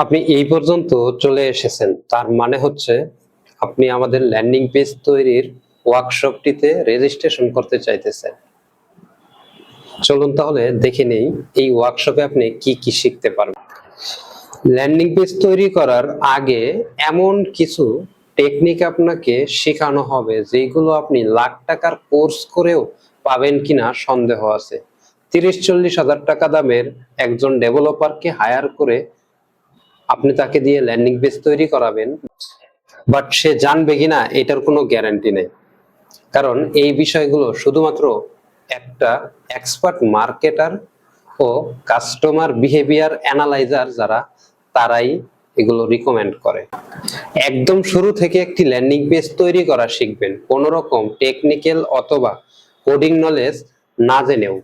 আপনি এই পর্যন্ত চলে এসেছেন, তার মানে হচ্ছে আপনি আমাদের ল্যান্ডিং পেজ তৈরির ওয়ার্কশপটিতে রেজিস্ট্রেশন করতে চাইতেছেন। চলুন তাহলে দেখে নেই এই ওয়ার্কশপে আপনি কি কি শিখতে পারবেন। ল্যান্ডিং পেজ তৈরি করার আগে এমন কিছু টেকনিক আপনাকে শেখানো হবে যেগুলো আপনি লাখ টাকার কোর্স করেও পাবেন কিনা সন্দেহ আছে। 30-40 হাজার টাকা দামের একজন ডেভেলপারকে হায়ার করে আপনি তাকে দিয়ে ল্যান্ডিং পেজ তৈরি করাবেন, বাট সে জানবে কিনা এটার কোনো গ্যারান্টি নেই। কারণ এই বিষয়গুলো শুধুমাত্র একটা এক্সপার্ট মার্কেটার ও কাস্টমার বিহেভিয়ার অ্যানালাইজার যারা, তারাই এগুলো রিকমেন্ড করে। একদম শুরু থেকে একটি ল্যান্ডিং পেজ তৈরি করা শিখবেন, কোনো রকম টেকনিক্যাল অথবা কোডিং নলেজ না জেনেও,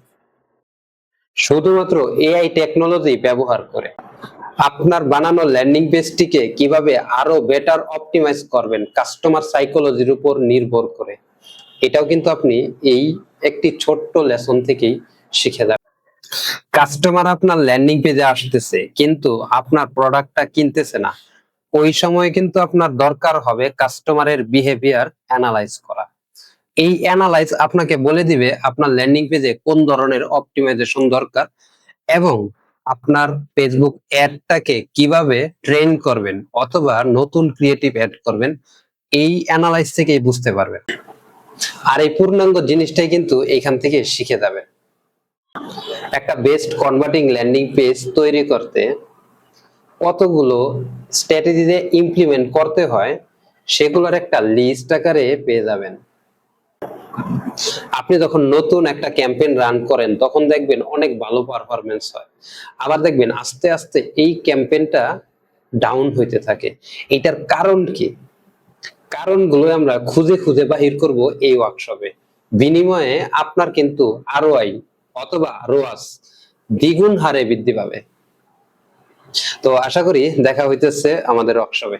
শুধুমাত্র এআই টেকনোলজি ব্যবহার করে। আপনার বানানো ল্যান্ডিং পেজটিকে কিভাবে আরো বেটার অপটিমাইজ করবেন কাস্টমার সাইকোলজির উপর নির্ভর করে, এটাও কিন্তু আপনি এই একটি ছোট্ট লেসন থেকেই শিখে যাবেন। কাস্টমার আপনার ল্যান্ডিং পেজে আসতেছে কিন্তু আপনার প্রোডাক্টটা কিনতেছে না, ওই সময় কিন্তু আপনার দরকার হবে কাস্টমারের বিহেভিয়ার অ্যানালাইজ করা। এই অ্যানালাইজ আপনাকে বলে দিবে আপনার ল্যান্ডিং পেজে কোন ধরনের অপটিমাইজেশন দরকার এবং আপনার ফেসবুক অ্যাডটাকে কিভাবে ট্রেন করবেন অথবা নতুন ক্রিয়েটিভ অ্যাড করবেন, এই অ্যানালাইজ থেকেই বুঝতে পারবেন। আর এই পূর্ণাঙ্গ জিনিসটাই কিন্তু এইখান থেকে শিখে যাবেন। একটা বেস্ট কনভার্টিং ল্যান্ডিং পেজ তৈরি করতে কতগুলো স্ট্র্যাটেজি যে ইমপ্লিমেন্ট করতে হয় সেগুলোর একটা লিস্ট আকারে পেয়ে যাবেন। আপনি যখন নতুন একটা ক্যাম্পেইন রান করেন তখন দেখবেন অনেক ভালো পারফরমেন্স হয়, আবার দেখবেন আস্তে আস্তে এই ক্যাম্পেইনটা ডাউন হইতে থাকে। এটার কারণ কি? কারণগুলো আমরা খুঁজে খুঁজে বাহির করব এই ওয়ার্কশপে। বিনিময়ে আপনার কিন্তু আরওআই অথবা রোয়াস দ্বিগুণ হারে বৃদ্ধি পাবে। তো আশা করি দেখা হইতেছে আমাদের ওয়ার্কশপে।